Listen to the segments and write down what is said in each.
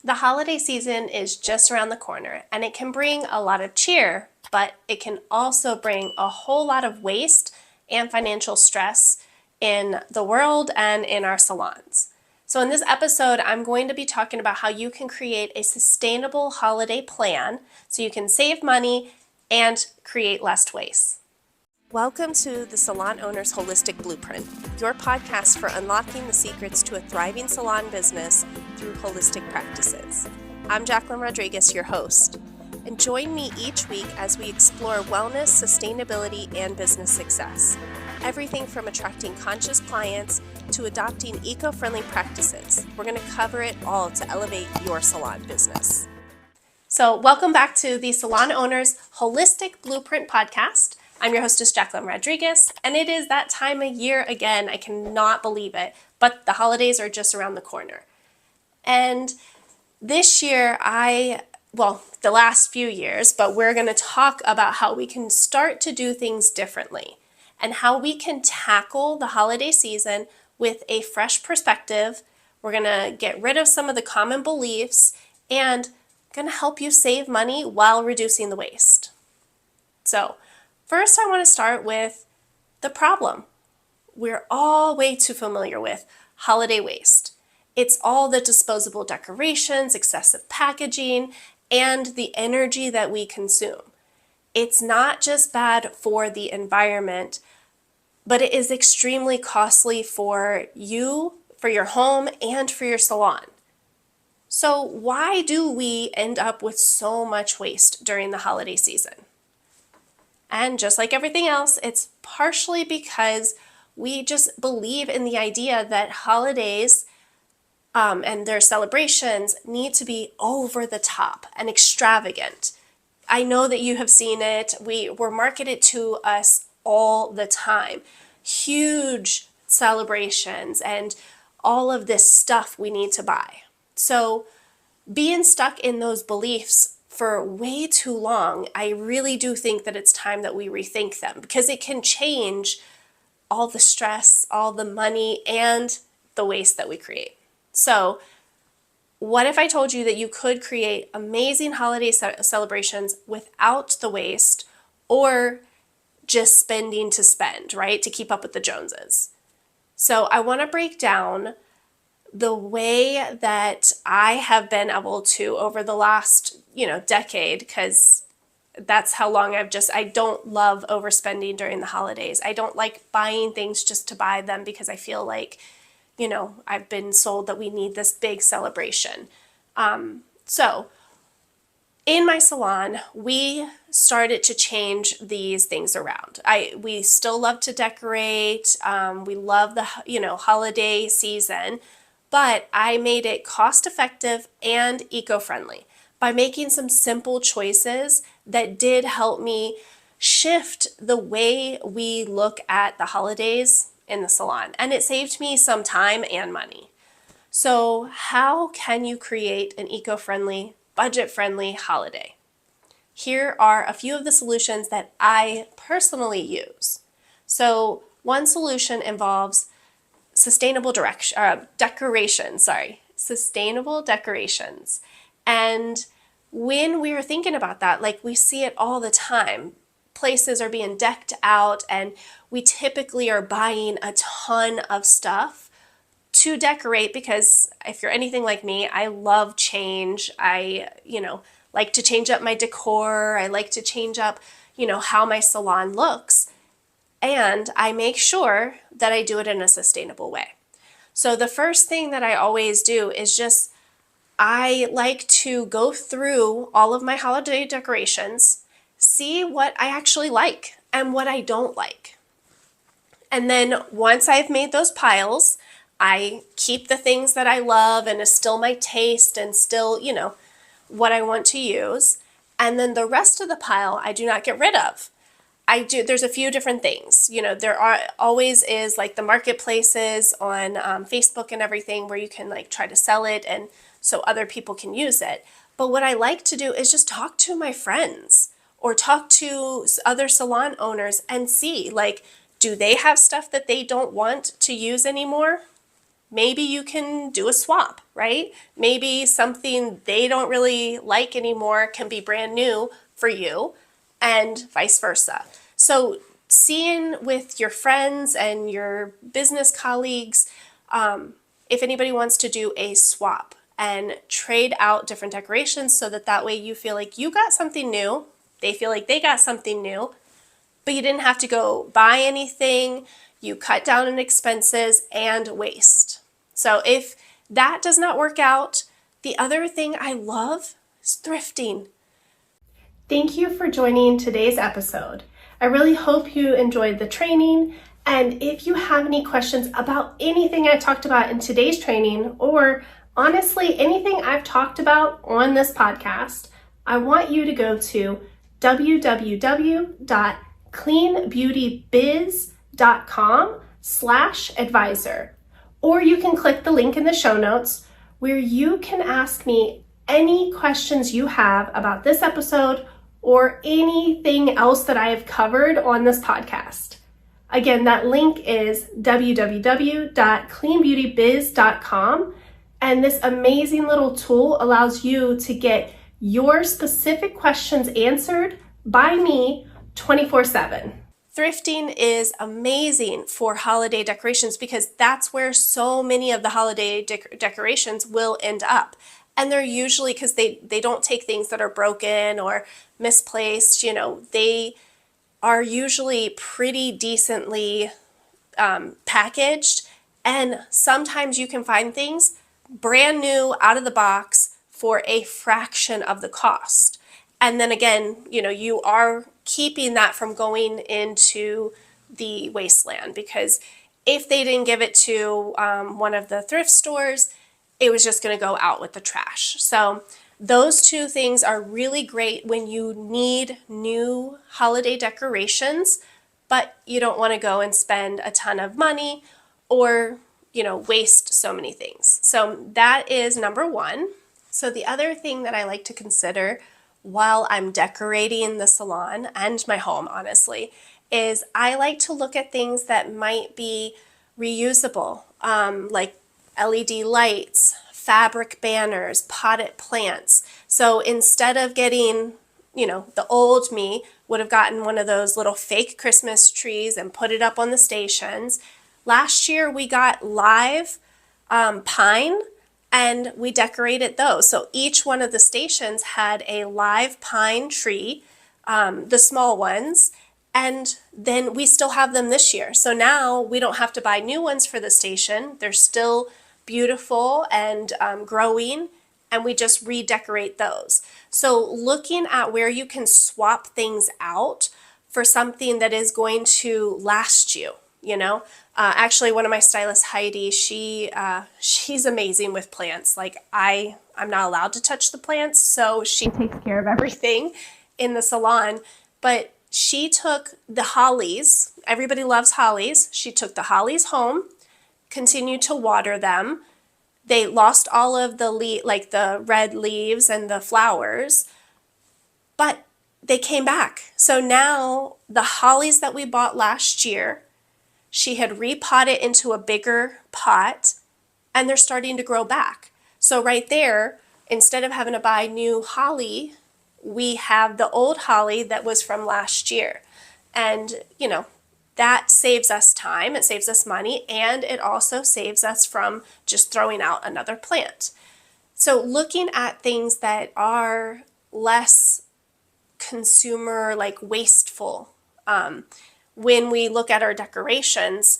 The holiday season is just around the corner, and it can bring a lot of cheer, but it can also bring a whole lot of waste and financial stress in the world and in our salons. So in this episode, I'm going to be talking about how you can create a sustainable holiday plan so you can save money and create less waste. Welcome to the Salon Owner's Holistic Blueprint, your podcast for unlocking the secrets to a thriving salon business through holistic practices. I'm Jacqueline Rodriguez, your host, and join me each week as we explore wellness, sustainability, and business success. Everything from attracting conscious clients to adopting eco-friendly practices. We're going to cover it all to elevate your salon business. So welcome back to the Salon Owner's Holistic Blueprint podcast. I'm your hostess, Jacqueline Rodriguez, and it is that time of year again. I cannot believe it, but the holidays are just around the corner. And this year, the last few years, but we're going to talk about how we can start to do things differently and how we can tackle the holiday season with a fresh perspective. We're going to get rid of some of the common beliefs and going to help you save money while reducing the waste. So, first, I want to start with the problem. We're all way too familiar with holiday waste. It's all the disposable decorations, excessive packaging, and the energy that we consume. It's not just bad for the environment, but it is extremely costly for you, for your home, and for your salon. So why do we end up with so much waste during the holiday season? And just like everything else, it's partially because we just believe in the idea that holidays and their celebrations need to be over the top and extravagant. I know that you have seen it. We're marketed to us all the time. Huge celebrations and all of this stuff we need to buy. So being stuck in those beliefs for way too long, I really do think that it's time that we rethink them because it can change all the stress, all the money, and the waste that we create. So what if I told you that you could create amazing holiday celebrations without the waste or just spending to spend, right? To keep up with the Joneses. So I want to break down the way that I have been able to over the last, decade, because that's how long I don't love overspending during the holidays. I don't like buying things just to buy them because I feel like, I've been sold that we need this big celebration. So in my salon, we started to change these things around. We still love to decorate. We love the, holiday season, but I made it cost effective and eco-friendly by making some simple choices that did help me shift the way we look at the holidays in the salon. And it saved me some time and money. So how can you create an eco-friendly, budget-friendly holiday? Here are a few of the solutions that I personally use. So one solution involves sustainable decorations. And when we are thinking about that, like we see it all the time, places are being decked out and we typically are buying a ton of stuff to decorate because if you're anything like me, I love change. I, like to change up my decor. I like to change up, how my salon looks. And I make sure that I do it in a sustainable way. So the first thing that I always do is I like to go through all of my holiday decorations, see what I actually like and what I don't like. And then once I've made those piles, I keep the things that I love and is still my taste and still, what I want to use. And then the rest of the pile I do not get rid of. There's a few different things. There are always is like the marketplaces on Facebook and everything where you can like try to sell it and so other people can use it. But what I like to do is just talk to my friends or talk to other salon owners and see, like, do they have stuff that they don't want to use anymore? maybe you can do a swap, right? Maybe something they don't really like anymore can be brand new for you, and vice versa. So seeing with your friends and your business colleagues, if anybody wants to do a swap and trade out different decorations so that way you feel like you got something new, they feel like they got something new, but you didn't have to go buy anything, you cut down on expenses and waste. So if that does not work out, the other thing I love is thrifting. Thank you for joining today's episode. I really hope you enjoyed the training. And if you have any questions about anything I talked about in today's training, or honestly, anything I've talked about on this podcast, I want you to go to www.cleanbeautybiz.com/advisor. Or you can click the link in the show notes where you can ask me any questions you have about this episode or anything else that I have covered on this podcast. Again, that link is www.cleanbeautybiz.com, and this amazing little tool allows you to get your specific questions answered by me 24/7. Thrifting is amazing for holiday decorations because that's where so many of the holiday decorations will end up. And they're usually, because they don't take things that are broken or misplaced, they are usually pretty decently packaged. And sometimes you can find things brand new out of the box for a fraction of the cost. And then again, you are keeping that from going into the wasteland, because if they didn't give it to one of the thrift stores, it was just going to go out with the trash. So those two things are really great when you need new holiday decorations, but you don't want to go and spend a ton of money or, waste so many things. So that is number one. So the other thing that I like to consider while I'm decorating the salon and my home, honestly, is I like to look at things that might be reusable, like LED lights, fabric banners, potted plants. So instead of getting, the old me would have gotten one of those little fake Christmas trees and put it up on the stations. Last year we got live pine, and we decorated those. So each one of the stations had a live pine tree, the small ones, and then we still have them this year. So now we don't have to buy new ones for the station. They're still beautiful and growing, and we just redecorate those. So looking at where you can swap things out for something that is going to last you, actually one of my stylists, Heidi, she's amazing with plants. Like I'm not allowed to touch the plants, so she takes care of everything in the salon. But she took the hollies, everybody loves hollies. She took the hollies home, continued to water them. They lost all of the red leaves and the flowers, but they came back. So now the hollies that we bought last year, she had repotted into a bigger pot, and they're starting to grow back. So right there, instead of having to buy new holly, we have the old holly that was from last year. And, that saves us time, it saves us money, and it also saves us from just throwing out another plant. So looking at things that are less consumer, wasteful. When we look at our decorations,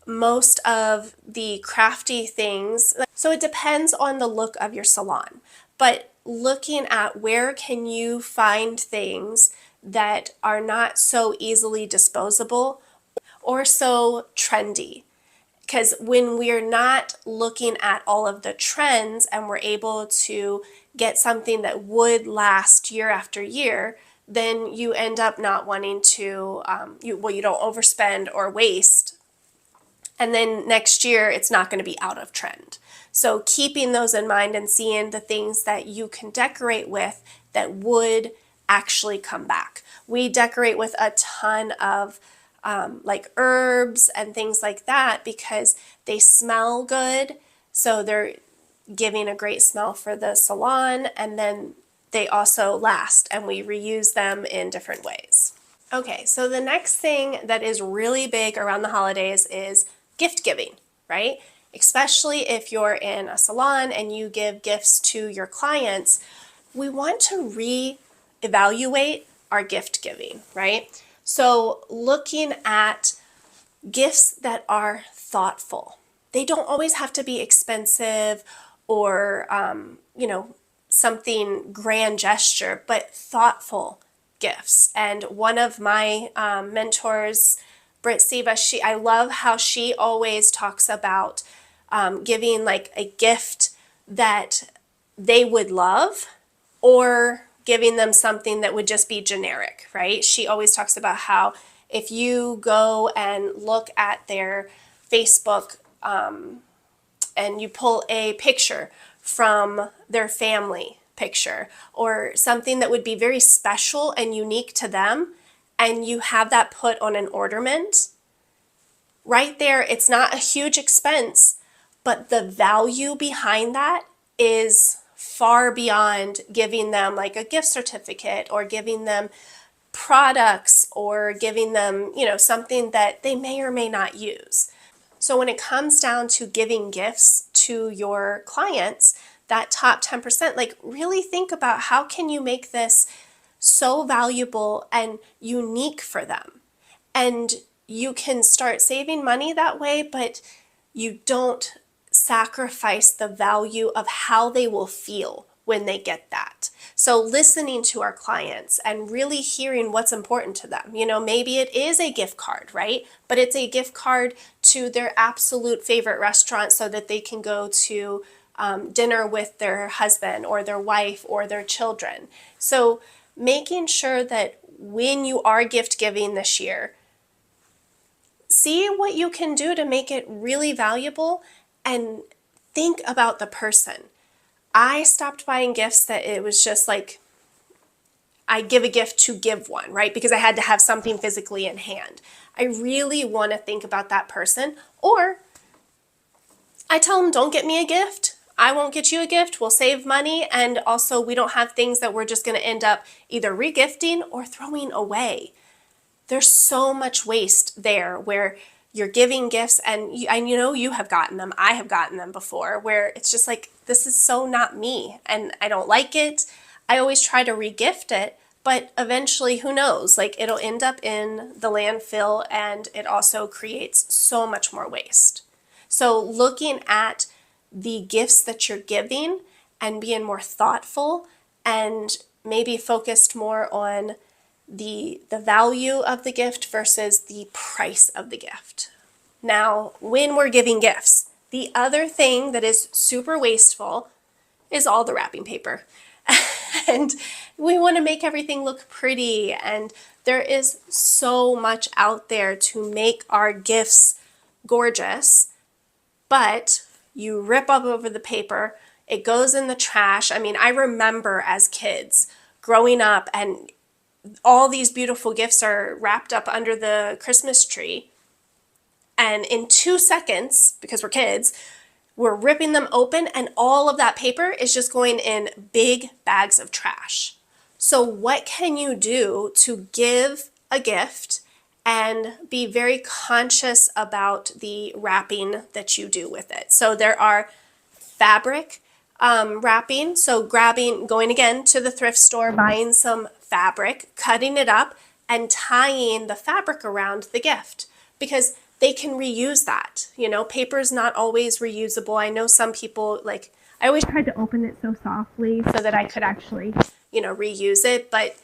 most of the crafty things, so it depends on the look of your salon, but looking at where can you find things that are not so easily disposable or so trendy. Because when we're not looking at all of the trends and we're able to get something that would last year after year, then you end up not wanting to, you don't overspend or waste. And then next year, it's not going to be out of trend. So keeping those in mind and seeing the things that you can decorate with that would actually come back. We decorate with a ton of like herbs and things like that because they smell good. So they're giving a great smell for the salon, and then they also last and we reuse them in different ways. Okay, so the next thing that is really big around the holidays is gift giving, right? Especially if you're in a salon and you give gifts to your clients, we want to re-evaluate our gift giving, right? So looking at gifts that are thoughtful. They don't always have to be expensive or, something grand gesture, but thoughtful gifts. And one of my mentors, Britt Siva, I love how she always talks about giving like a gift that they would love or giving them something that would just be generic, right? She always talks about how if you go and look at their Facebook and you pull a picture from their family picture or something that would be very special and unique to them, and you have that put on an ornament, right there, it's not a huge expense, but the value behind that is far beyond giving them like a gift certificate or giving them products or giving them, something that they may or may not use. So when it comes down to giving gifts to your clients, that top 10%, like really think about how can you make this so valuable and unique for them. And you can start saving money that way, but you don't sacrifice the value of how they will feel when they get that. So listening to our clients and really hearing what's important to them. Maybe it is a gift card, right? But it's a gift card to their absolute favorite restaurant so that they can go to dinner with their husband or their wife or their children. So making sure that when you are gift giving this year, see what you can do to make it really valuable and think about the person. I stopped buying gifts that it was just like, I give a gift to give one, right? Because I had to have something physically in hand. I really want to think about that person, or I tell them, don't get me a gift. I won't get you a gift. We'll save money. And also we don't have things that we're just going to end up either regifting or throwing away. There's so much waste there where you're giving gifts and you have gotten them. I have gotten them before where it's just like, this is so not me and I don't like it. I always try to regift it, but eventually who knows, like it'll end up in the landfill and it also creates so much more waste. So looking at the gifts that you're giving and being more thoughtful and maybe focused more on the value of the gift versus the price of the gift. Now, when we're giving gifts, the other thing that is super wasteful is all the wrapping paper. And we want to make everything look pretty, and there is so much out there to make our gifts gorgeous, but you rip up over the paper, it goes in the trash. I mean, I remember as kids growing up and all these beautiful gifts are wrapped up under the Christmas tree. And in 2 seconds, because we're kids, we're ripping them open and all of that paper is just going in big bags of trash. So what can you do to give a gift and be very conscious about the wrapping that you do with it? So there are fabric wrapping. So going again to the thrift store, buying some fabric, cutting it up and tying the fabric around the gift because they can reuse that. Paper is not always reusable. I know some people I always tried to open it so softly so that I could actually, reuse it, but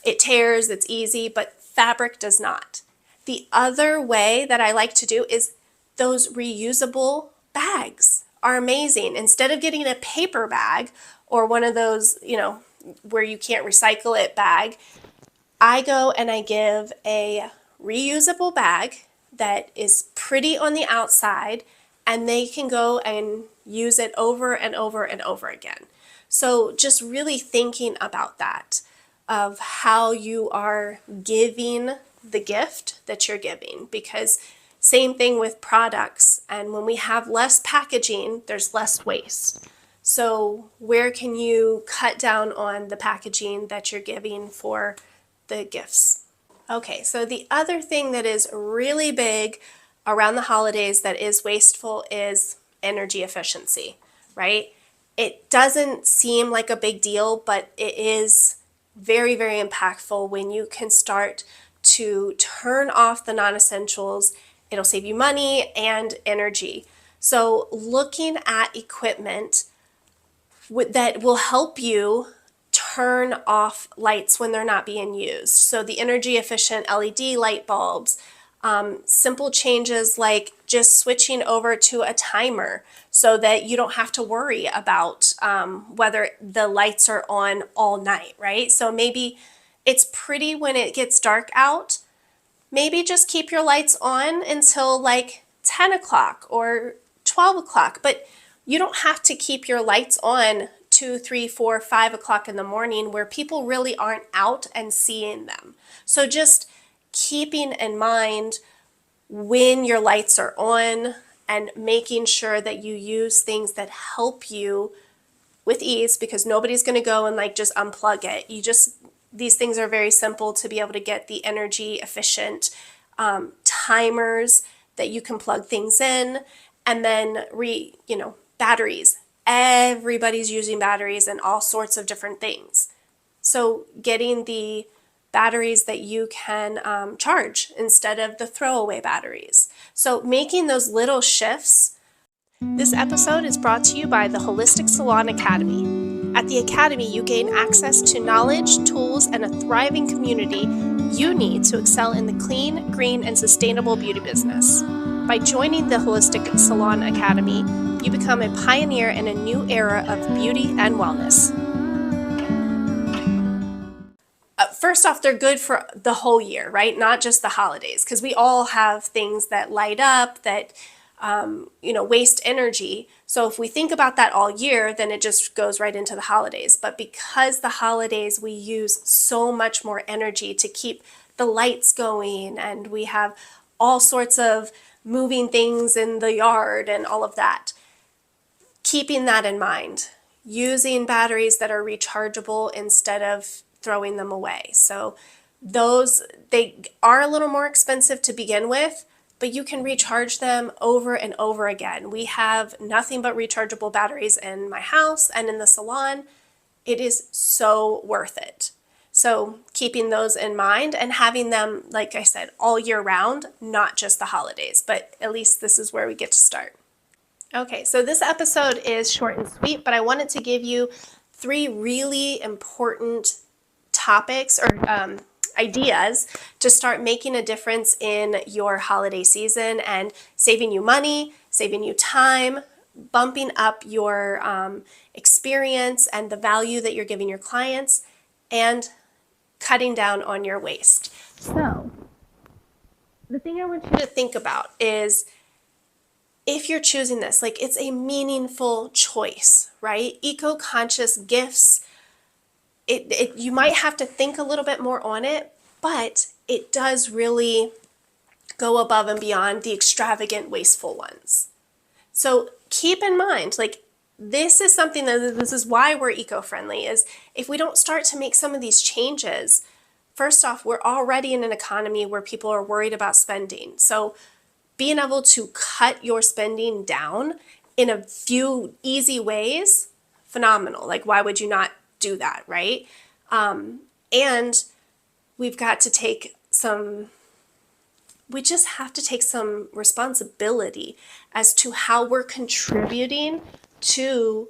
it tears, it's easy, but fabric does not. The other way that I like to do is those reusable bags are amazing. Instead of getting a paper bag or one of those, where you can't recycle it bag, I go and I give a reusable bag that is pretty on the outside and they can go and use it over and over and over again. So just really thinking about that, of how you are giving the gift that you're giving, because same thing with products. And when we have less packaging, there's less waste. So where can you cut down on the packaging that you're giving for the gifts? Okay, so the other thing that is really big around the holidays that is wasteful is energy efficiency, right? It doesn't seem like a big deal, but it is very, very impactful when you can start to turn off the non-essentials. It'll save you money and energy. So looking at equipment that will help you turn off lights when they're not being used. So the energy efficient LED light bulbs, simple changes like just switching over to a timer so that you don't have to worry about whether the lights are on all night, right? So maybe it's pretty when it gets dark out. Maybe just keep your lights on until like 10 o'clock or 12 o'clock, but you don't have to keep your lights on 2, 3, 4, 5 o'clock in the morning where people really aren't out and seeing them. So just keeping in mind when your lights are on and making sure that you use things that help you with ease, because nobody's going to go and like just unplug it. These things are very simple to be able to get the energy efficient timers that you can plug things in, and then batteries. Everybody's using batteries and all sorts of different things. So getting the batteries that you can charge instead of the throwaway batteries. So making those little shifts. This episode is brought to you by the Holistic Salon Academy. At the Academy, you gain access to knowledge, tools, and a thriving community you need to excel in the clean, green, and sustainable beauty business. By joining the Holistic Salon Academy, you become a pioneer in a new era of beauty and wellness. First off, they're good for the whole year, right? Not just the holidays, because we all have things that light up, that waste energy. So if we think about that all year, then it just goes right into the holidays. But because the holidays, we use so much more energy to keep the lights going, and we have all sorts of moving things in the yard and all of that. Keeping that in mind, using batteries that are rechargeable instead of throwing them away. So they are a little more expensive to begin with, but you can recharge them over and over again. We have nothing but rechargeable batteries in my house and in the salon. It is so worth it. So keeping those in mind and having them, like I said, all year round, not just the holidays, but at least this is where we get to start. Okay, so this episode is short and sweet, but I wanted to give you 3 really important topics or ideas to start making a difference in your holiday season and saving you money, saving you time, bumping up your experience and the value that you're giving your clients, and cutting down on your waste. So, the thing I want you to think about is, if you're choosing this, like, it's a meaningful choice, right? Eco-conscious gifts, you might have to think a little bit more on it, but it does really go above and beyond the extravagant, wasteful ones. So keep in mind, like, this is something this is why we're eco-friendly, is if we don't start to make some of these changes, first off, we're already in an economy where people are worried about spending. So being able to cut your spending down in a few easy ways, phenomenal. Like, why would you not do that, right? And we've got to we just have to take some responsibility as to how we're contributing to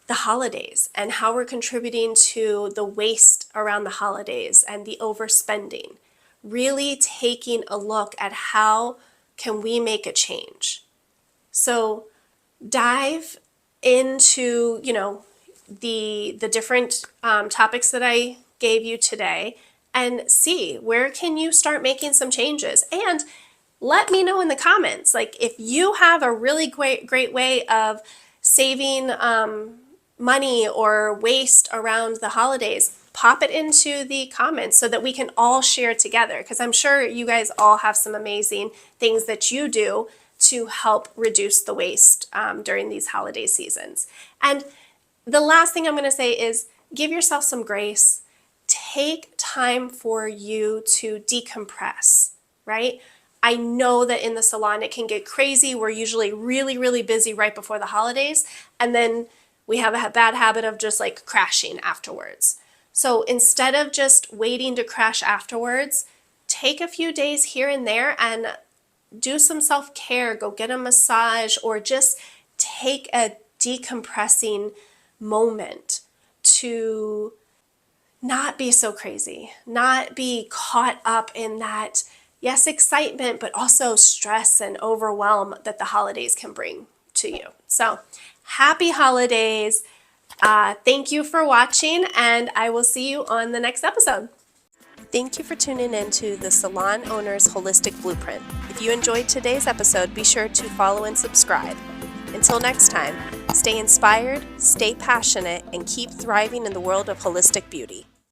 the holidays and how we're contributing to the waste around the holidays and the overspending. Really taking a look at how can we make a change. So dive into, the different topics that I gave you today, and see where can you start making some changes. And let me know in the comments, like, if you have a really great way of saving money or waste around the holidays, pop it into the comments so that we can all share together, because I'm sure you guys all have some amazing things that you do to help reduce the waste during these holiday seasons. And the last thing I'm going to say is give yourself some grace. Take time for you to decompress, right? I know that in the salon it can get crazy. We're usually really, really busy right before the holidays, and then we have a bad habit of just like crashing afterwards. So instead of just waiting to crash afterwards, take a few days here and there and do some self-care. Go get a massage, or just take a decompressing moment to not be so crazy, not be caught up in that, yes, excitement, but also stress and overwhelm that the holidays can bring to you. So happy holidays. Thank you for watching, and I will see you on the next episode. Thank you for tuning in to the Salon Owner's Holistic Blueprint. If you enjoyed today's episode, be sure to follow and subscribe. Until next time, stay inspired, stay passionate, and keep thriving in the world of holistic beauty.